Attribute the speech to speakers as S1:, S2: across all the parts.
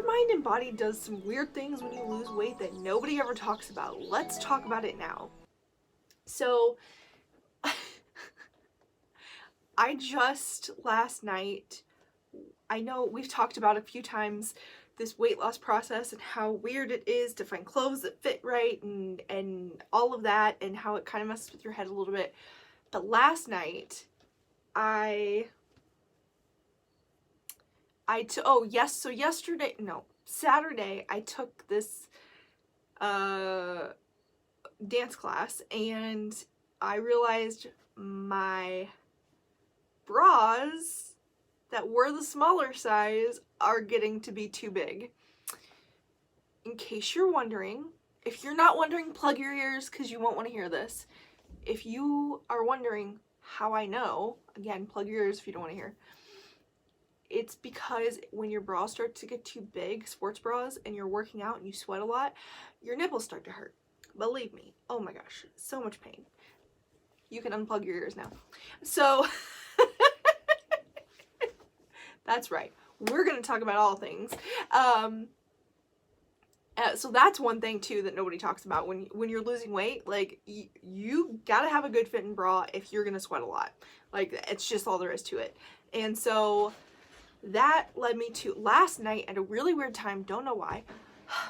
S1: mind and body does some weird things when you lose weight that nobody ever talks about. Let's talk about it now. So, I just last night, I know we've talked about a few times this weight loss process and how weird it is to find clothes that fit right and all of that, and how it kind of messes with your head a little bit. But last night, Saturday, I took this dance class, and I realized my bras that were the smaller size are getting to be too big. In case you're wondering, if you're not wondering, plug your ears because you won't want to hear this. If you are wondering how I know, again, plug your ears if you don't want to hear. It's because when your bras start to get too big, sports bras, and you're working out and you sweat a lot, your nipples start to hurt. Believe me. Oh my gosh, so much pain. You can unplug your ears now. So, that's right. We're going to talk about all things. So that's one thing too that nobody talks about when you're losing weight. Like, you gotta have a good fitting bra if you're gonna sweat a lot. Like, it's just all there is to it. And so that led me to last night at a really weird time. Don't know why.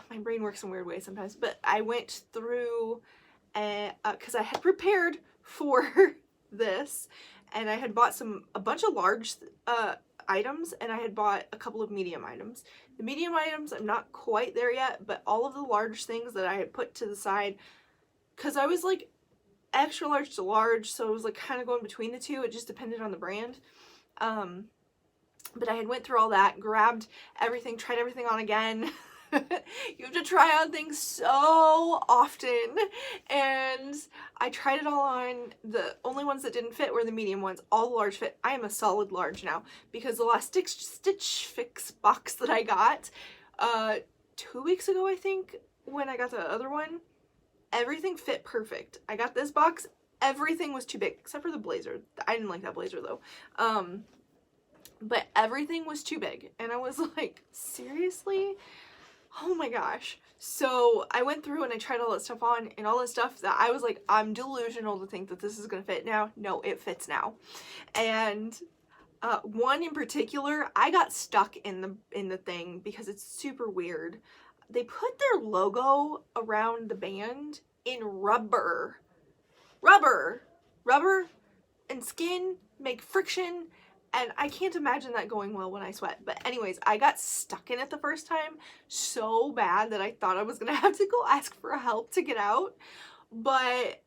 S1: My brain works in weird ways sometimes. But I went through, because I had prepared for this, and I had bought a bunch of large items, and I had bought a couple of medium items. The medium items, I'm not quite there yet, but all of the large things that I had put to the side, because I was like extra large to large, so it was like kind of going between the two. It just depended on the brand. But I had went through all that, grabbed everything, tried everything on again. You have to try on things so often, and I tried it all on. The only ones that didn't fit were the medium ones. All the large fit. I am a solid large now because the last Stitch Fix box that I got 2 weeks ago, I think, when I got the other one, everything fit perfect. I got this box, everything was too big except for the blazer. I didn't like that blazer though. But everything was too big, and I was like, seriously? Oh my gosh. So I went through and I tried all that stuff on, and all that stuff that I was like, I'm delusional to think that this is gonna fit now. No, it fits now. And one in particular, I got stuck in the thing because it's super weird. They put their logo around the band in rubber. Rubber and skin make friction, and I can't imagine that going well when I sweat. But anyways, I got stuck in it the first time so bad that I thought I was gonna have to go ask for help to get out. But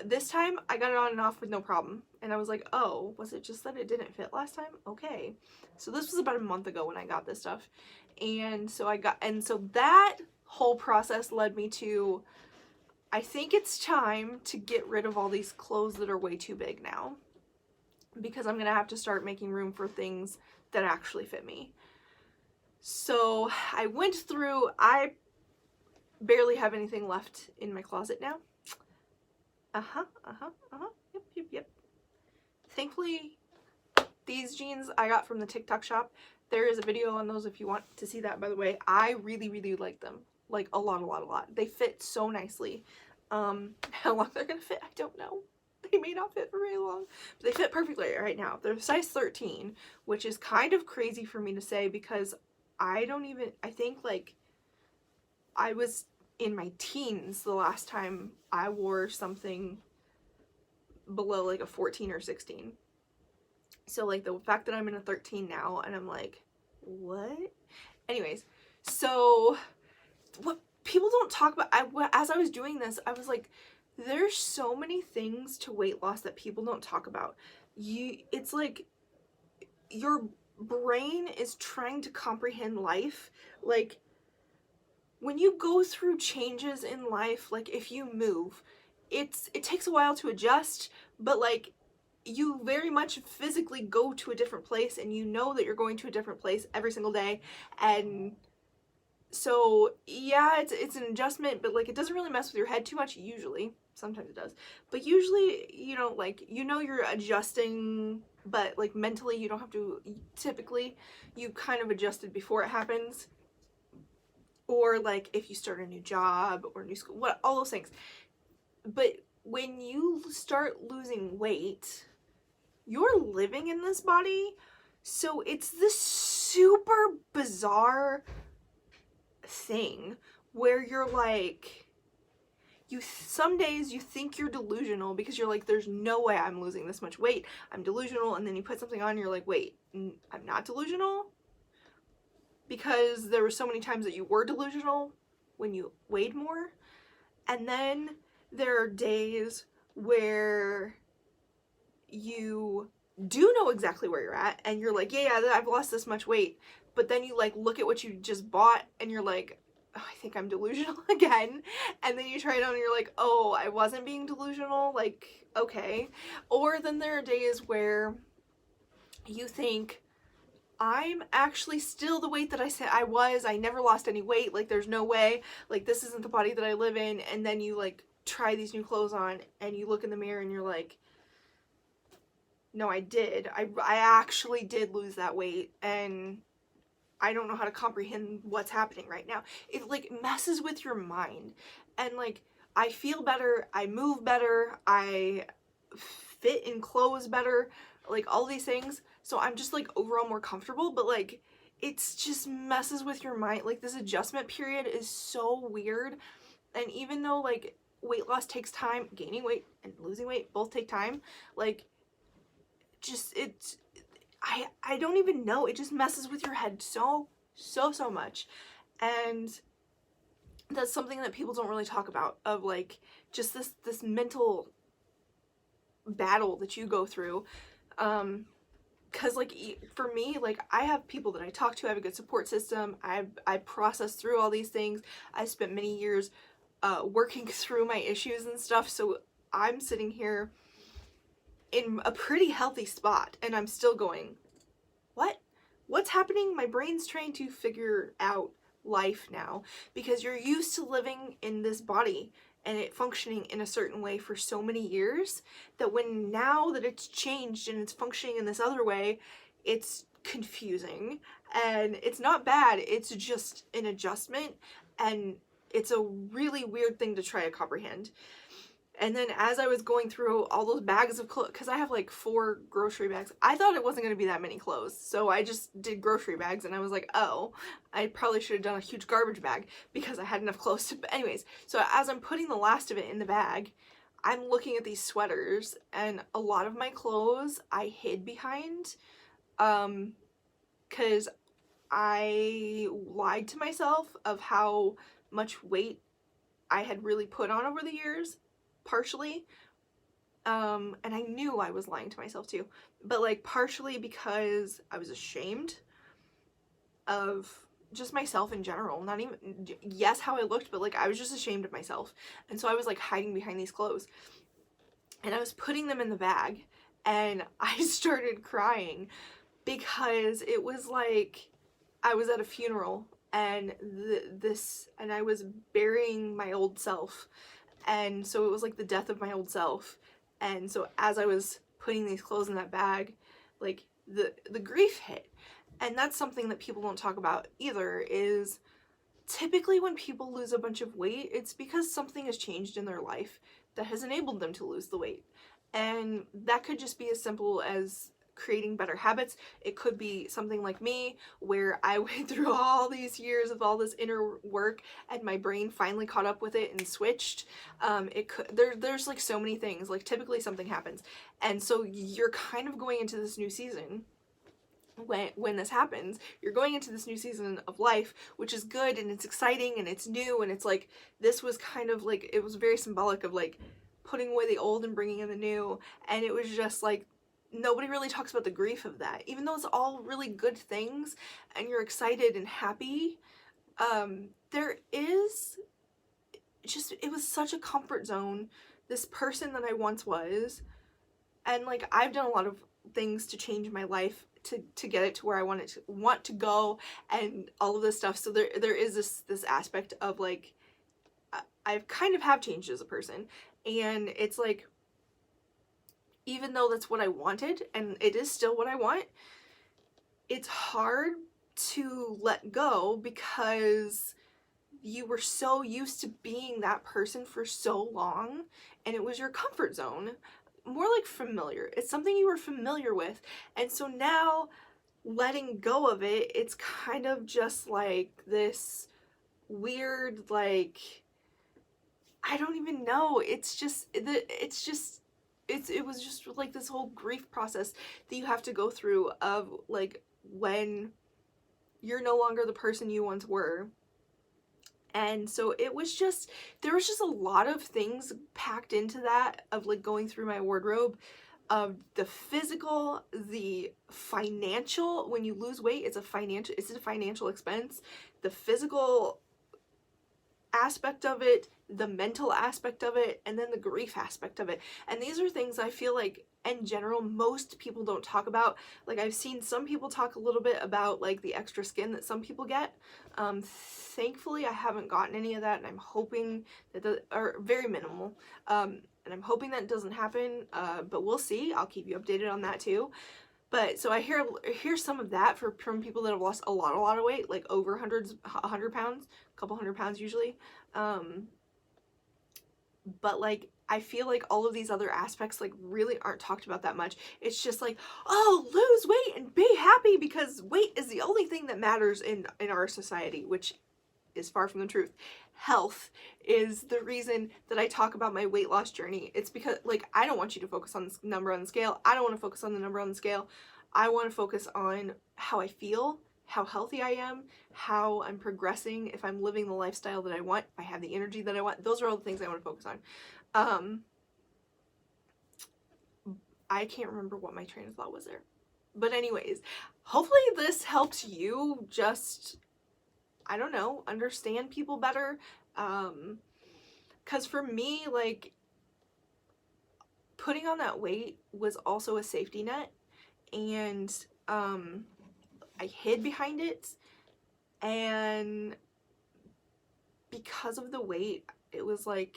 S1: this time I got it on and off with no problem. And I was like, oh, was it just that it didn't fit last time? Okay. So this was about a month ago when I got this stuff. And so that whole process led me to, I think it's time to get rid of all these clothes that are way too big now, because I'm gonna have to start making room for things that actually fit me. So I went through, I barely have anything left in my closet now. Yep. Thankfully, these jeans I got from the TikTok shop. There is a video on those if you want to see that, by the way. I really like them. Like, a lot. They fit so nicely. How long they're gonna fit, I don't know. They may not fit for very long, but they fit perfectly right now. They're size 13, which is kind of crazy for me to say because I think like I was in my teens the last time I wore something below like a 14 or 16. So like the fact that I'm in a 13 now and I'm like, what? Anyways, so what people don't talk about, as I was doing this, I was like, there's so many things to weight loss that people don't talk about. It's like your brain is trying to comprehend life. Like, when you go through changes in life, like if you move, it takes a while to adjust, but like you very much physically go to a different place, and you know that you're going to a different place every single day. And so yeah, it's an adjustment, but like it doesn't really mess with your head too much usually. Sometimes it does, but usually, you know, like, you know, you're adjusting, but like mentally you don't have to. Typically you kind of adjusted before it happens. or like if you start a new job or new school, what, all those things. But when you start losing weight, you're living in this body, so it's this super bizarre thing where you're like, some days you think you're delusional because you're like, there's no way I'm losing this much weight, I'm delusional, and then you put something on and you're like, wait, I'm not delusional, because there were so many times that you were delusional when you weighed more. And then there are days where you do know exactly where you're at and you're like, yeah, I've lost this much weight, but then you like look at what you just bought and you're like, oh, I think I'm delusional again. And then you try it on and you're like, oh, I wasn't being delusional, like, okay. Or then there are days where you think, I'm actually still the weight that I said I was, I never lost any weight, like there's no way, like this isn't the body that I live in. And then you like try these new clothes on and you look in the mirror and you're like, no, I did. I actually did lose that weight, and I don't know how to comprehend what's happening right now. It like messes with your mind, and like I feel better, I move better, I fit in clothes better, like all these things. So I'm just like overall more comfortable, but like it's just messes with your mind. Like this adjustment period is so weird. And even though like weight loss takes time, gaining weight and losing weight both take time, like just it's I don't even know, it just messes with your head so much. And that's something that people don't really talk about, of like just this mental battle that you go through. Because like for me, like I have people that I talk to, I have a good support system, I process through all these things, I spent many years working through my issues and stuff, so I'm sitting here in a pretty healthy spot and I'm still going, what's happening? My brain's trying to figure out life now, because you're used to living in this body and it functioning in a certain way for so many years, that when now that it's changed and it's functioning in this other way, it's confusing. And it's not bad, it's just an adjustment, and it's a really weird thing to try to comprehend. And then as I was going through all those bags of clothes, because I have like 4 grocery bags, I thought it wasn't going to be that many clothes, so I just did grocery bags, and I was like, oh, I probably should have done a huge garbage bag because I had enough clothes to, but anyways, so as I'm putting the last of it in the bag, I'm looking at these sweaters, and a lot of my clothes I hid behind, because I lied to myself of how much weight I had really put on over the years, partially, and I knew I was lying to myself too, but like partially because I was ashamed of just myself in general, not even, yes, how I looked, but like I was just ashamed of myself, and so I was like hiding behind these clothes, and I was putting them in the bag, and I started crying because it was like I was at a funeral, and and I was burying my old self. And so it was like the death of my old self. And so as I was putting these clothes in that bag, like the grief hit. And that's something that people don't talk about either, is typically when people lose a bunch of weight, it's because something has changed in their life that has enabled them to lose the weight. And that could just be as simple as creating better habits. It could be something like me, where I went through all these years of all this inner work and my brain finally caught up with it and switched. It could, there's like so many things, like typically something happens. And so you're kind of going into this new season. When this happens, you're going into this new season of life, which is good and it's exciting and it's new, and it's like, this was kind of like, it was very symbolic of like putting away the old and bringing in the new. And it was just like, nobody really talks about the grief of that, even though it's all really good things and you're excited and happy. There is just, it was such a comfort zone, this person that I once was, and like I've done a lot of things to change my life to get it to where I want to go, and all of this stuff. So there is this aspect of like, I've kind of have changed as a person, and it's like, even though that's what I wanted, and it is still what I want, it's hard to let go, because you were so used to being that person for so long, and it was your comfort zone, more like familiar. It's something you were familiar with, and so now letting go of it, it's kind of just like this weird, like, I don't even know. It was just like this whole grief process that you have to go through of like when you're no longer the person you once were. And so there was just a lot of things packed into that, of like going through my wardrobe, of the physical, the financial. When you lose weight, it's a financial expense. The physical aspect of it, the mental aspect of it, and then the grief aspect of it. And these are things I feel like in general most people don't talk about. Like, I've seen some people talk a little bit about like the extra skin that some people get. Thankfully I haven't gotten any of that, and I'm hoping that are very minimal, and I'm hoping that doesn't happen, but we'll see. I'll keep you updated on that too. But so I hear some of that from people that have lost a lot of weight, like over 100 pounds, a couple hundred pounds usually. But like, I feel like all of these other aspects like really aren't talked about that much. It's just like, oh, lose weight and be happy, because weight is the only thing that matters in our society, which is far from the truth. Health is the reason that I talk about my weight loss journey. It's because, like, I don't want you to focus on this number on the scale. I don't want to focus on the number on the scale. I want to focus on how I feel, how healthy I am, how I'm progressing, if I'm living the lifestyle that I want, if I have the energy that I want. Those are all the things I want to focus on. I can't remember what my train of thought was there. But anyways, hopefully this helps you just, I don't know, understand people better. Because for me, like, putting on that weight was also a safety net, and I hid behind it, and because of the weight, it was like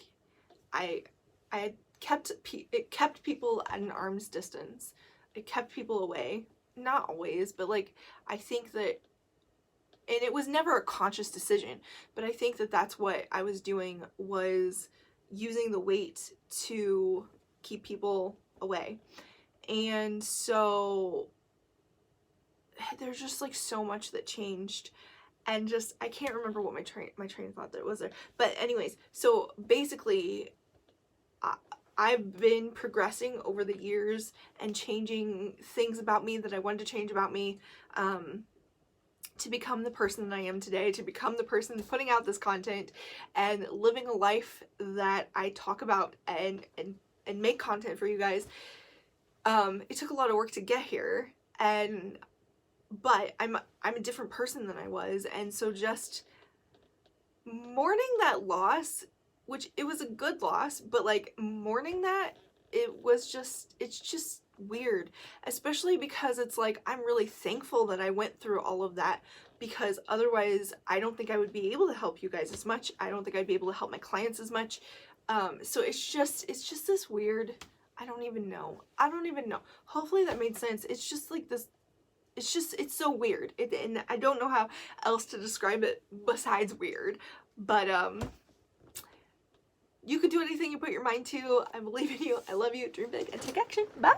S1: I it kept people at an arm's distance. It kept people away. Not always, but like, I think that, and it was never a conscious decision, but I think that that's what I was doing, was using the weight to keep people away. And so there's just like so much that changed, and just, I can't remember what my train of thought that was there. But anyways, so basically I've been progressing over the years and changing things about me that I wanted to change about me, to become the person that I am today, to become the person putting out this content and living a life that I talk about and make content for you guys. It took a lot of work to get here, but I'm a different person than I was, and so just mourning that loss, which it was a good loss, but like mourning that, it's just weird, especially because it's like, I'm really thankful that I went through all of that, because otherwise I don't think I would be able to help you guys as much. I don't think I'd be able to help my clients as much. So it's just this weird, I don't even know. Hopefully that made sense. It's just like this, it's so weird. And I don't know how else to describe it besides weird. But you could do anything you put your mind to. I believe in you. I love you. Dream big and take action. Bye!